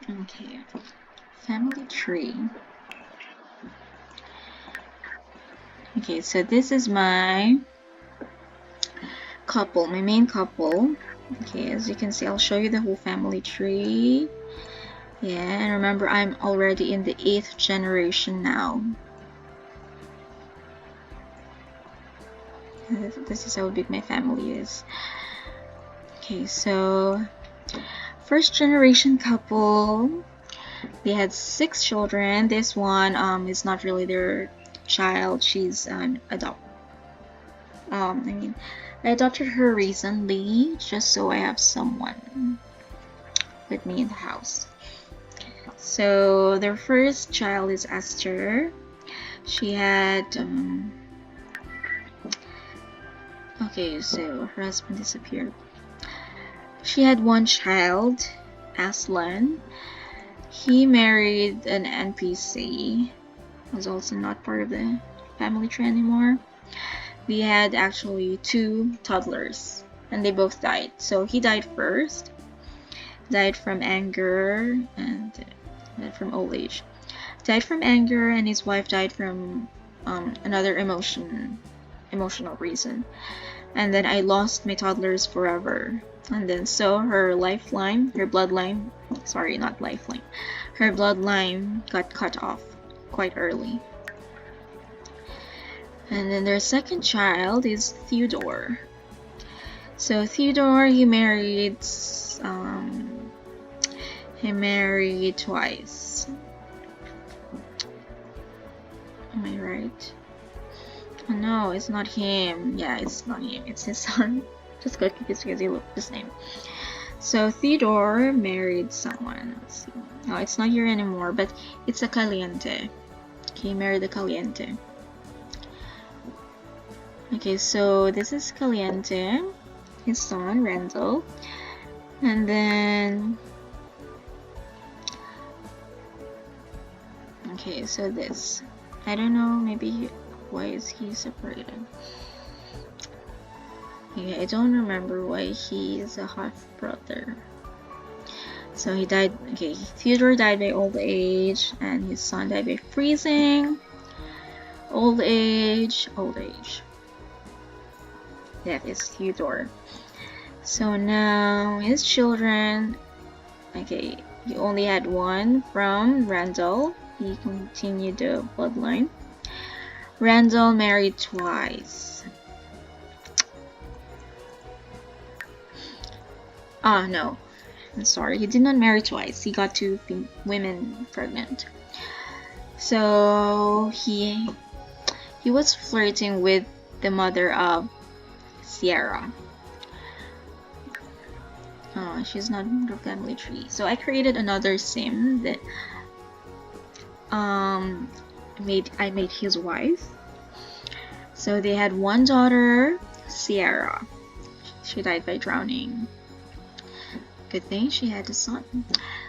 Okay, family tree. Okay, so this is my couple, my main couple. Okay, as you can see, I'll show you the whole family tree. Yeah, and remember, I'm already in the 8th generation now. This is how big my family is. Okay, so first generation couple, they had 6 children. This one is not really their child. She's an I adopted her recently just so I have someone with me in the house. So their first child is Esther. She had okay, so her husband disappeared. She had one child, Aslan. He married an NPC. Was also not part of the family tree anymore. We had actually 2 toddlers, and they both died. So he died first. Died from anger and from old age. Died from anger, and his wife died from another emotional reason. And then I lost my toddlers forever. And then so her bloodline, her bloodline got cut off quite early. And then their second child is Theodore. So Theodore, he married twice. Am I right? Oh, no, it's not him. Yeah, it's not him. It's his son. Just got confused because he looked the same. So Theodore married someone. Let's see. Oh, it's not here anymore, but it's a Caliente. He married a Caliente. Okay, so this is Caliente, his son, Randall. And then... okay, so this. I don't know, maybe why is he separated? Okay, I don't remember why he is a half-brother. So he died, okay, Theodore died by old age, and his son died by freezing. Old age. That is Theodore. So now his children, okay, he only had one from Randall. He continued the bloodline. Randall married twice. Ah, no. I'm sorry. He did not marry twice. He got 2 women pregnant. So he was flirting with the mother of Sierra. Oh, she's not in the family tree. So I created another sim that I made his wife. So they had one daughter, Sierra. She died by drowning. Good thing she had a son.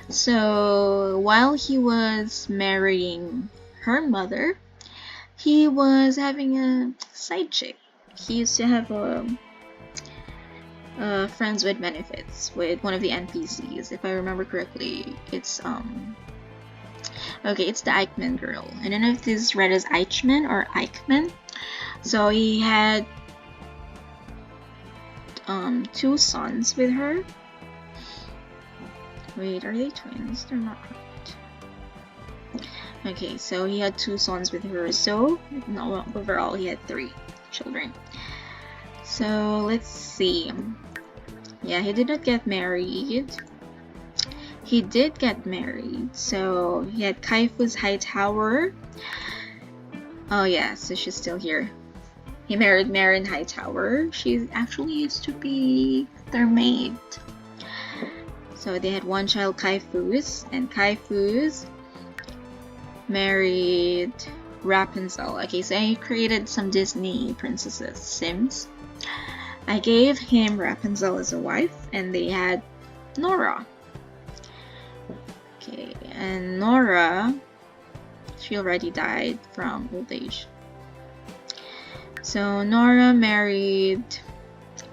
So while he was marrying her mother, he was having a side chick. He used to have friends with benefits with one of the NPCs, if I remember correctly. It's okay, it's the Eichmann girl. I don't know if this is read as Eichmann or Eichmann. So he had 2 sons with her. Wait, are they twins? They're not right. Okay, so he had 2 sons with her. So no, overall he had 3 children. So let's see. Yeah, he did not get married. He did get married. So he had Kaifu's High Tower. Oh yeah, so she's still here. He married Marin Hightower. She actually used to be their maid. So they had one child, Kaifuz, and Kaifuz married Rapunzel. Okay, so I created some Disney princesses, Sims. I gave him Rapunzel as a wife, and they had Nora. Okay, and Nora, she already died from old age. So Nora married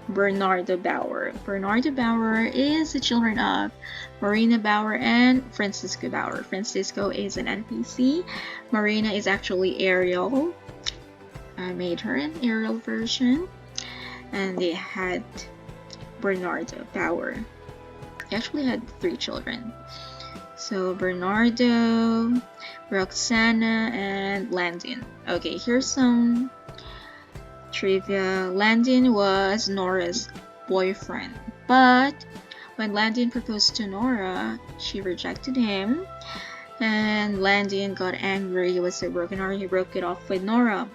Bernardo Bauer. Bernardo Bauer is the children of Marina Bauer and Francisco Bauer. Francisco is an NPC. Marina is actually Ariel. I made her an Ariel version. And they had Bernardo Bauer. They actually had 3 children. So Bernardo, Roxana, and Landon. Okay, here's some trivia. Landon was Nora's boyfriend, but when Landon proposed to Nora, she rejected him, and Landon got angry. He was so brokenhearted, he broke it off with Nora.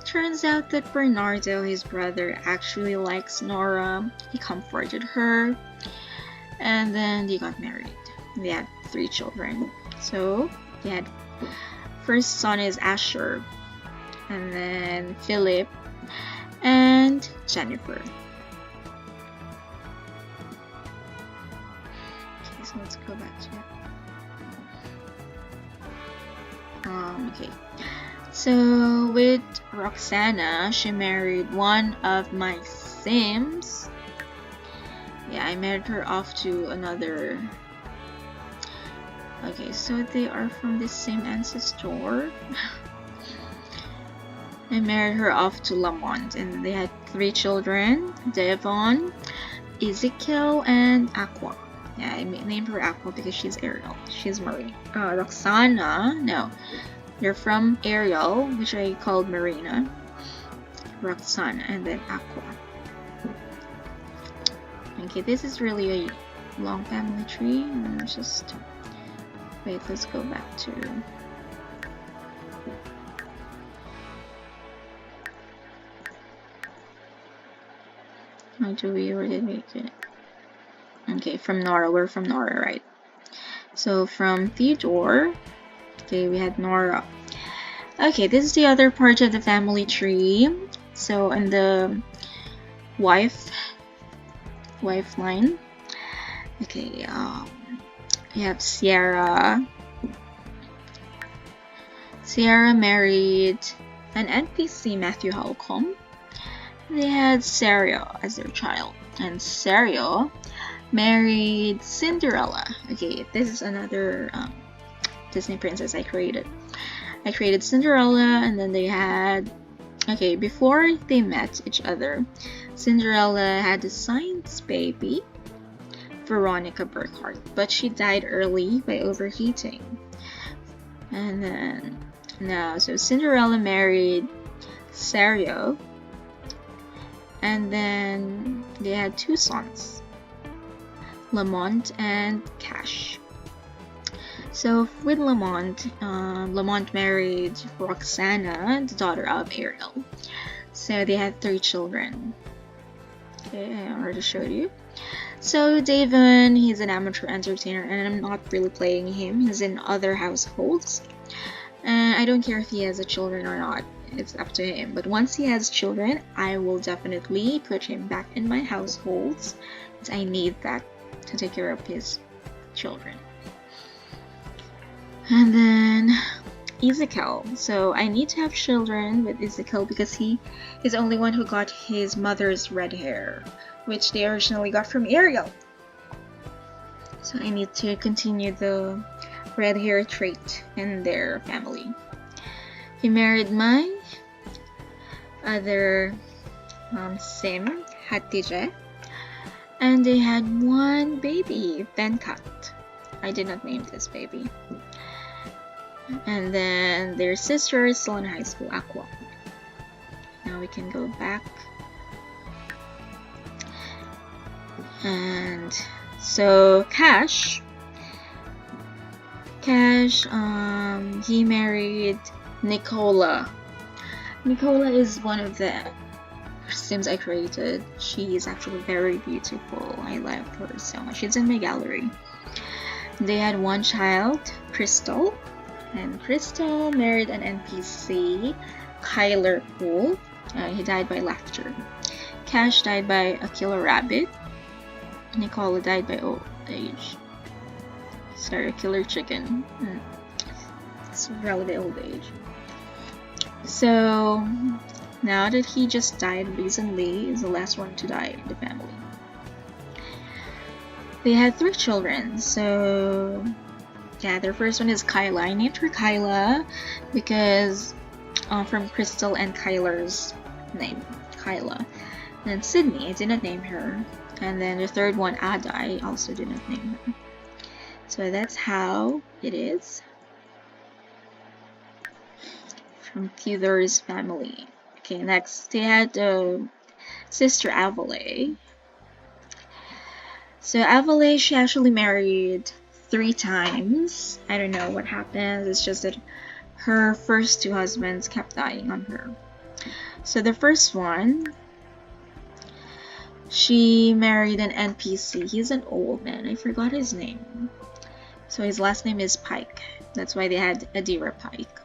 Turns out that Bernardo, his brother, actually likes Nora. He comforted her, and then they got married. They had 3 children. So they had, first son is Asher, and then Philip, and Jennifer. Okay, so let's go back to it. Okay. So with Roxana, she married one of my Sims. Yeah, I married her off to another. Okay, so they are from the same ancestor. I married her off to Lamont, and they had 3 children: Devon, Ezekiel, and Aqua. Yeah, I named her Aqua because she's Ariel. She's Marie. Roxana, no, they're from Ariel, which I called Marina. Roxana, and then Aqua. Okay, this is really a long family tree. Just wait, let's go back to. How do we already make it? Okay, from Nora. We're from Nora, right? So from Theodore, okay, we had Nora. Okay, this is the other part of the family tree. So in the wife line, okay, we have Sierra. Sierra married an NPC, Matthew Holcomb. They had Serio as their child, and Serio married Cinderella. Okay, this is another Disney princess I created. I created Cinderella, and then they had. Okay, before they met each other, Cinderella had a science baby, Veronica Burkhart, but she died early by overheating. And then so Cinderella married Serio, and then they had 2 sons, Lamont and Cash. So with Lamont, Lamont married Roxana, the daughter of Ariel. So they had 3 children. Okay, I already showed you. So Davin, he's an amateur entertainer, and I'm not really playing him. He's in other households, and I don't care if he has a children or not. It's up to him. But once he has children, I will definitely put him back in my households, because I need that to take care of his children. And then Ezekiel. So I need to have children with Ezekiel because he is the only one who got his mother's red hair, which they originally got from Ariel. So I need to continue the red hair trait in their family. He married my other Sim, Hatije, and they had 1 baby, Venkat. I did not name this baby. And then their sister is still in high school, Aqua. Now we can go back. And so Cash, he married Nicola. Nicola is one of the Sims I created. She is actually very beautiful. I love her so much. She's in my gallery. They had 1 child, Crystal. And Crystal married an NPC, Kyler Poole. He died by laughter. Cash died by a killer rabbit. Nicola died by old age. Sorry, a killer chicken. It's relatively old age. So now that he just died recently, is the last one to die in the family. They had 3 children, so yeah, their first one is Kyla. I named her Kyla because from Crystal and Kyler's name, Kyla. And then Sydney, I didn't name her. And then the third one, Ada, I also didn't name her. So that's how it is from Theodore's family. Okay, next they had sister Avale. So Avale, she actually married 3 times. I don't know what happened. It's just that her first 2 husbands kept dying on her. So the first one, she married an NPC. He's an old man. I forgot his name. So his last name is Pike. That's why they had Adira Pike.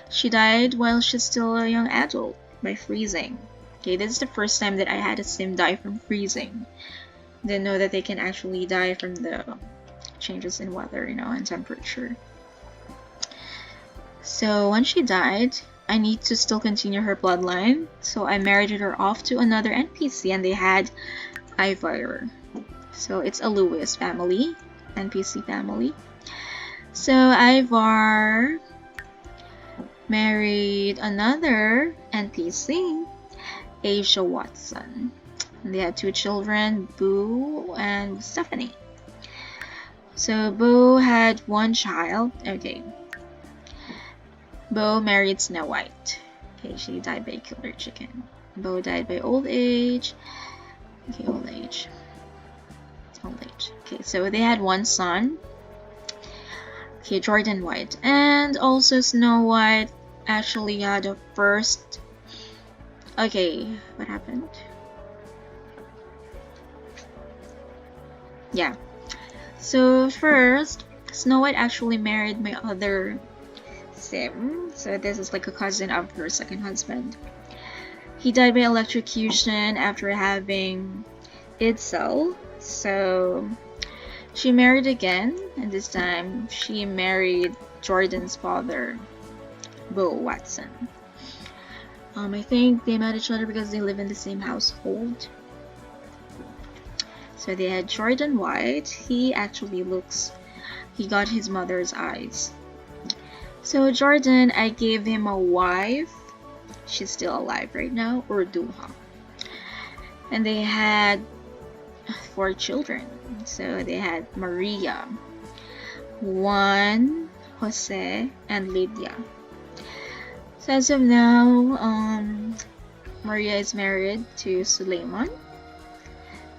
She died while she's still a young adult by freezing. Okay, this is the first time that I had a sim die from freezing. Didn't know that they can actually die from the changes in weather, and temperature. So when she died, I need to still continue her bloodline. So I married her off to another NPC, and they had Ivar. So it's a Lewis family, NPC family. So Ivar married another NPC, Asia Watson. And they had 2 children, Boo and Stephanie. So Boo had 1 child. Okay. Boo married Snow White. Okay, she died by killer chicken. Boo died by old age. Okay, old age. Okay, so they had 1 son. Okay, Jordan White. And also Snow White actually had a first... Okay, what happened? Yeah. So first, Snow White actually married my other sim. So this is like a cousin of her second husband. He died by electrocution after having Idzel. So she married again, and this time she married Jordan's father, Bo Watson. I think they met each other because they live in the same household. So they had Jordan White. He actually he got his mother's eyes. So Jordan, I gave him a wife. She's still alive right now, Urduha. And they had 4 children. So they had Maria, Juan, Jose, and Lydia. So as of now, Maria is married to Suleiman.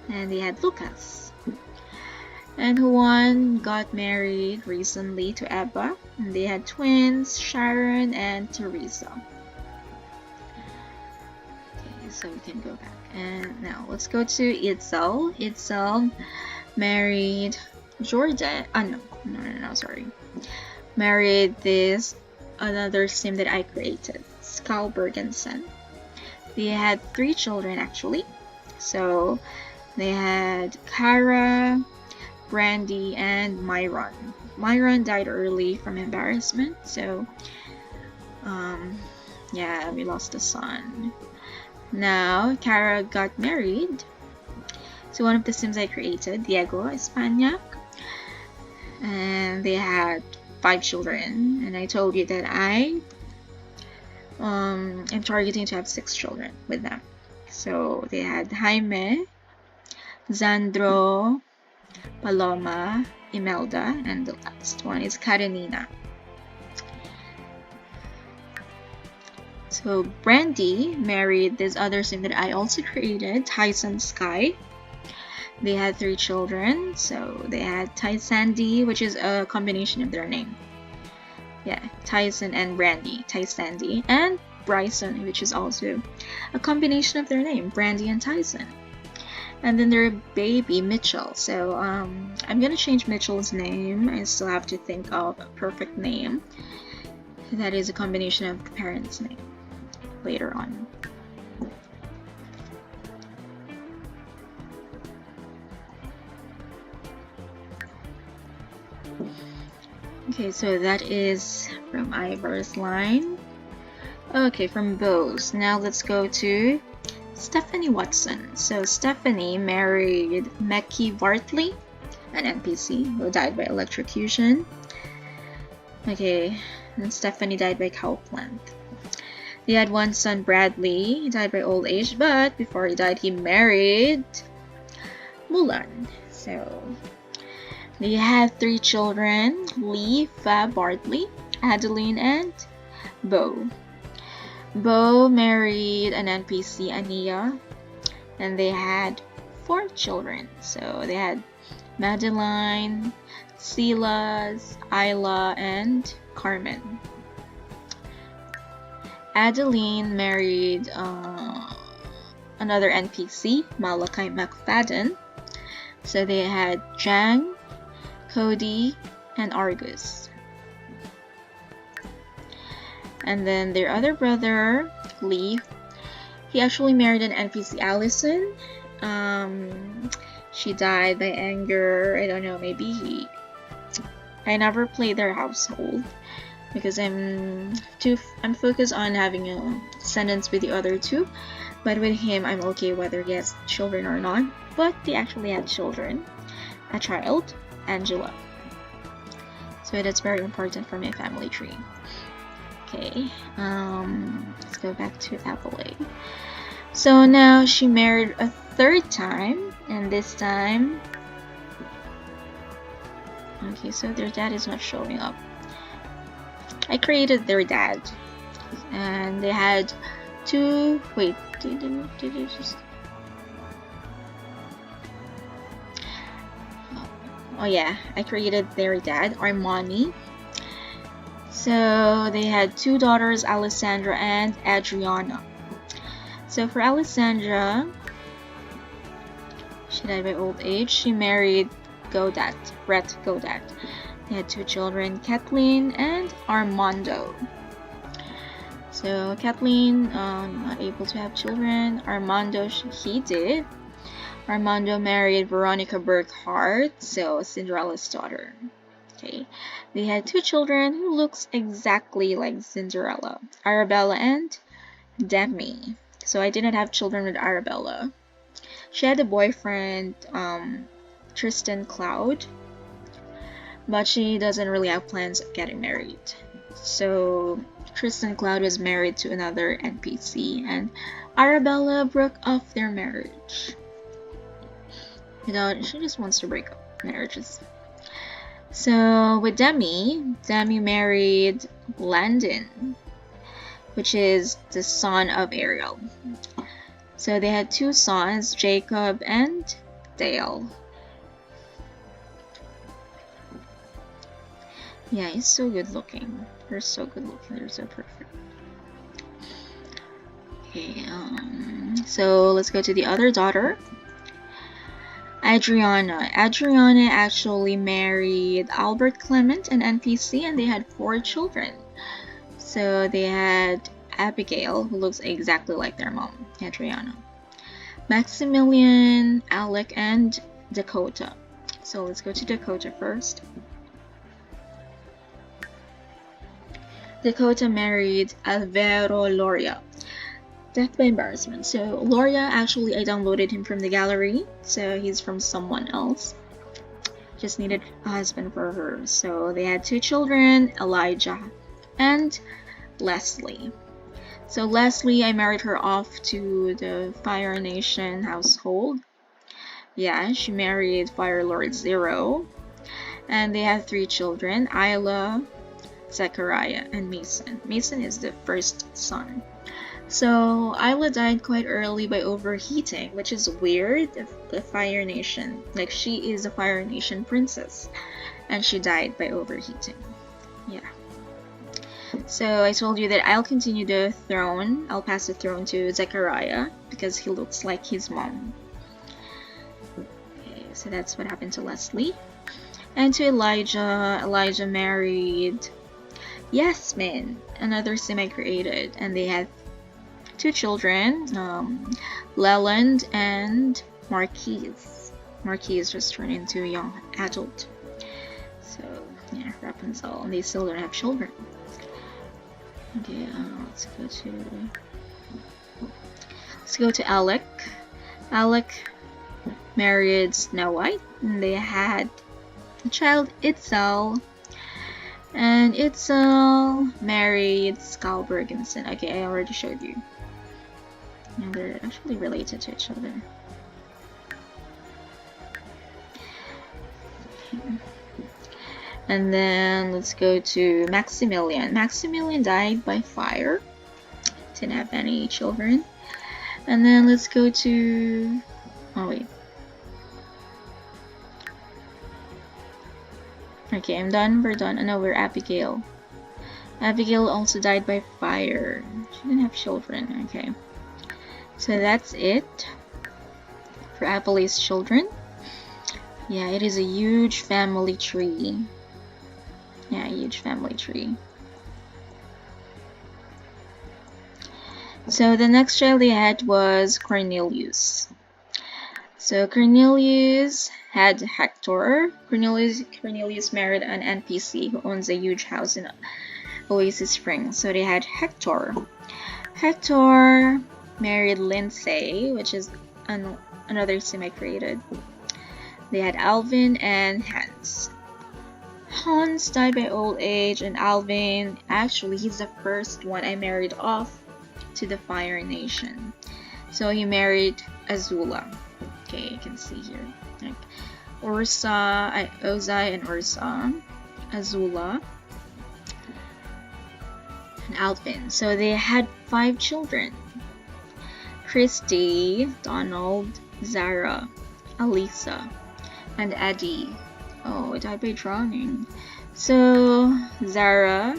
And they had Lucas. And Juan got married recently to Ebba. And they had twins, Sharon and Teresa. Okay, so we can go back. And now let's go to Itzel. Itzel married Jordan. No, sorry. Married another sim that I created, Skal Bergensen. They had 3 children actually. So they had Kara, Brandy, and Myron. Myron died early from embarrassment, so yeah, we lost a son. Now Kara got married to one of the sims I created, Diego España, and they had 5 children. And I told you that I am targeting to have 6 children with them. So they had Jaime, Zandro, Paloma, Imelda, and the last one is Karenina. So Brandy married this other sim that I also created, Tyson Sky. They had 3 children. So they had Ty-Sandy, which is a combination of their name. Yeah, Tyson and Brandy, Ty-Sandy, and Bryson, which is also a combination of their name, Brandy and Tyson. And then their baby, Mitchell. So I'm gonna change Mitchell's name. I still have to think of a perfect name that is a combination of the parents' name later on. Okay, so that is from Ivar's line. Okay, from Bose. Now let's go to Stephanie Watson. So Stephanie married Mackie Bartley, an NPC who died by electrocution. Okay, and Stephanie died by cow plant. They had one son, Bradley. He died by old age, but before he died, he married Mulan. So they had 3 children: Lee, Fab, Bartley, Adeline, and Bo. Bo married an NPC, Ania, and they had 4 children. So they had Madeline, Silas, Isla, and Carmen. Adeline married another NPC, Malachi McFadden. So they had Jang, Cody, and Argus. And then their other brother, Lee, he actually married an NPC, Allison. She died by anger. I don't know, maybe I never played their household because I'm focused on having a descendants with the other 2. But with him, I'm okay whether he has children or not. But they actually had children, a child, Angela. So that's very important for my family tree. Okay, let's go back to Adelaide. So now she married a 3rd time, and this time, okay, so their dad is not showing up. I created their dad, and they had 2. Wait, did it just? Oh yeah, I created their dad, Armani. So they had 2 daughters, Alessandra and Adriana. So for Alessandra, she died by old age. She married Brett Godat. They had 2 children, Kathleen and Armando. So Kathleen, not able to have children. Armando, he did. Armando married Veronica Burkhart, so Cinderella's daughter. Okay, they had 2 children who looks exactly like Cinderella, Arabella and Demi. So I didn't have children with Arabella. She had a boyfriend, Tristan Cloud, but she doesn't really have plans of getting married. So Tristan Cloud was married to another NPC, and Arabella broke off their marriage. She just wants to break up marriages. So with Demi married Landon, which is the son of Ariel. So they had 2 sons, Jacob and Dale. Yeah, he's so good looking. They're so good looking. They're so perfect. Okay, so let's go to the other daughter, Adriana. Adriana actually married Albert Clement, an NPC, and they had 4 children. So they had Abigail, who looks exactly like their mom, Adriana, Maximilian, Alec, and Dakota. So let's go to Dakota first. Dakota married Alvaro Loria. Death by embarrassment. So Loria, actually I downloaded him from the gallery, so he's from someone else. Just needed a husband for her. So they had 2 children, Elijah and Leslie. So Leslie, I married her off to the Fire Nation household. Yeah, she married Fire Lord Zero. And they had 3 children, Isla, Zechariah, and Mason. Mason is the first son. So Isla died quite early by overheating, which is weird. The Fire Nation, like, she is a Fire Nation princess, and she died by overheating. Yeah. So I told you that I'll continue the throne. I'll pass the throne to Zechariah because he looks like his mom. Okay, so that's what happened to Leslie. And to Elijah, Elijah married Yasmin, another sim I created, and they had 2 children, Leland and Marquise. Marquise just turned into a young adult. So yeah, Rapunzel, and they still don't have children. Okay, let's go to Alec. Alec married Snow White, and they had a child, Itzel. And Itzel married Skull Bergensen. Okay, I already showed you. And they're actually related to each other. Okay. And then let's go to Maximilian. Maximilian died by fire. Didn't have any children. And then let's go to... oh wait. Okay, I'm done. We're done. Oh no, we're Abigail. Abigail also died by fire. She didn't have children. Okay. So that's it for Abigail's children. Yeah, it is a huge family tree. Yeah, huge family tree. So the next child they had was Cornelius. So Cornelius had Hector. Cornelius married an NPC who owns a huge house in Oasis Springs. So they had Hector. Hector married Lindsay, which is another sim I created. They had Alvin and Hans. Hans died by old age, and Alvin, actually, he's the first one I married off to the Fire Nation. So he married Azula. Okay, you can see here. Like Ozai and Ursa, Azula, and Alvin. So they had 5 children. Christy, Donald, Zara, Alisa, and Eddie. Oh, it died by drowning. So Zara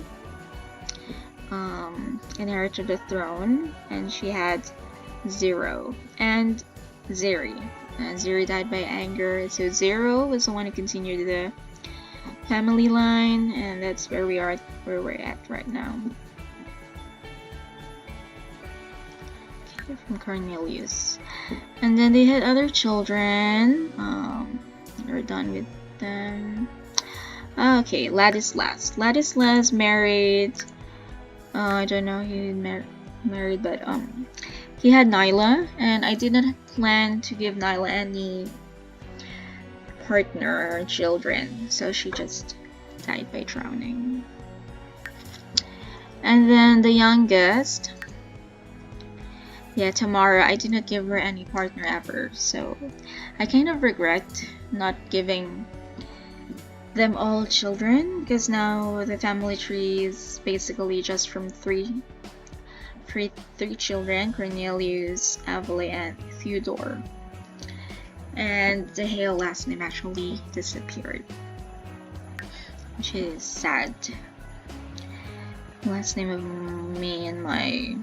inherited the throne, and she had Zero and Ziri. Ziri died by anger. So Zero was the one who continued the family line, and that's where we're at right now. Okay, from Cornelius. And then they had other children. We're done with them. Okay, Ladislas. Ladislas married. I don't know he married, but he had Nyla, and I did not plan to give Nyla any partner or children, so she just died by drowning. And then the youngest, yeah, Tamara, I did not give her any partner ever, so I kind of regret not giving them all children, because now the family tree is basically just from three children: Cornelius, Avile, and Theodore. And the Hale last name actually disappeared, which is sad. Last name of me and my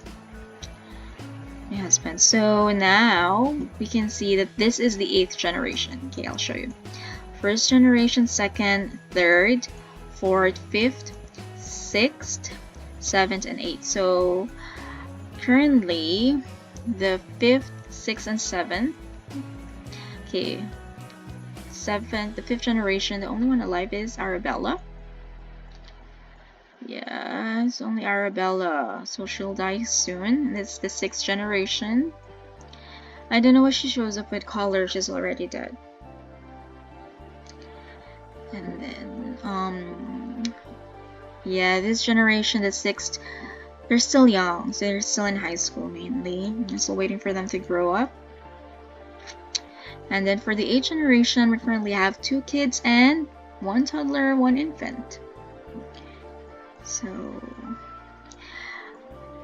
husband. So now we can see that this is the 8th generation. Okay, I'll show you. 1st generation, 2nd, 3rd, 4th, 5th, 6th, 7th, and 8th. So currently the 5th, 6th, and 7th. Okay, the 5th generation, the only one alive is Arabella. Yeah, it's only Arabella, so she'll die soon. It's the 6th generation. I don't know why she shows up with color. She's already dead. And then yeah, this generation, the 6th, they're still young, so they're still in high school mainly. I'm still waiting for them to grow up. And then for the 8th generation, we currently have 2 kids and 1 toddler, 1 infant. So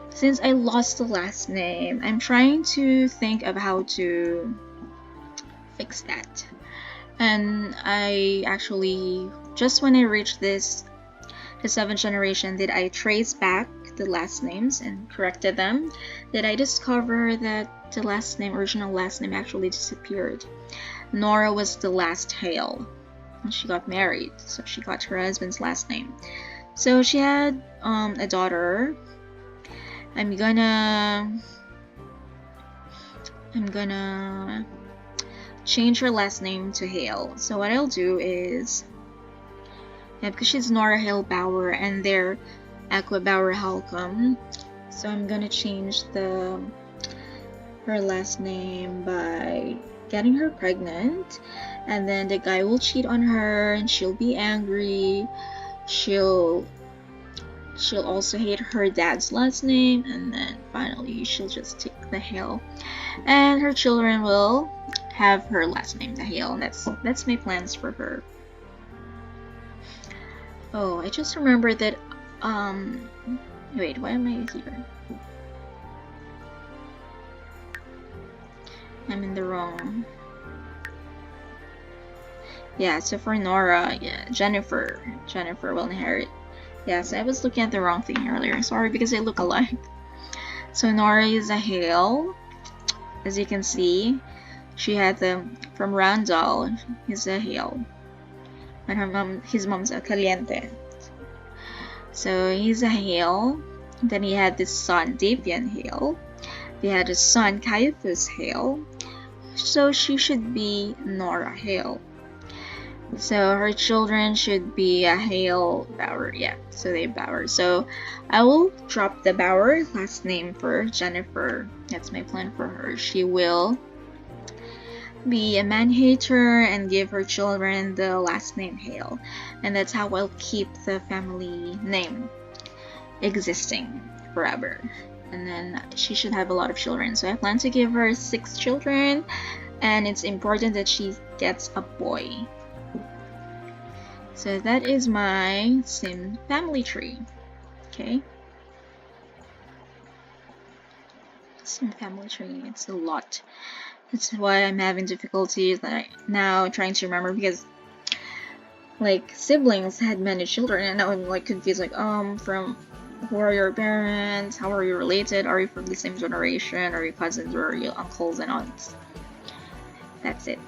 since I lost the last name, I'm trying to think of how to fix that. And I actually, just when I reached the 7th generation, did I trace back the last names and corrected them, did I discover that the original last name actually disappeared. Nora was the last Hale, and she got married, so she got her husband's last name. So she had a daughter. I'm gonna change her last name to Hale. So what I'll do is, yeah, because she's Nora Hale Bauer, and they're Aquabauer Halcom. So I'm gonna change her last name by getting her pregnant, and then the guy will cheat on her and she'll be angry. She'll also hate her dad's last name, and then finally she'll just take the Hale, and her children will have her last name, the Hale, and that's my plans for her. Oh, I just remembered that wait, why am I here? I'm in the wrong. Yeah, so for Nora, yeah, Jennifer will inherit. Yes, I was looking at the wrong thing earlier. Sorry, because they look alike. So Nora is a Hale. As you can see, she had from Randall, he's a Hale. And his mom's a Caliente. So he's a Hale. Then he had this son, Davian Hale. They had a son, Caiaphas Hale. So she should be Nora Hale. So her children should be a Hale Bauer. Yeah, so they Bauer. So I will drop the Bauer last name for Jennifer. That's my plan for her. She will be a man-hater and give her children the last name Hale. And that's how I'll keep the family name existing forever. And then she should have a lot of children. So I plan to give her 6 children. And it's important that she gets a boy. So that is my Sim family tree. Okay. Sim family tree, it's a lot. That's why I'm having difficulties now trying to remember, because like siblings had many children and now I'm like confused, like from who are your parents, how are you related, are you from the same generation, are you cousins, or are you uncles and aunts? That's it.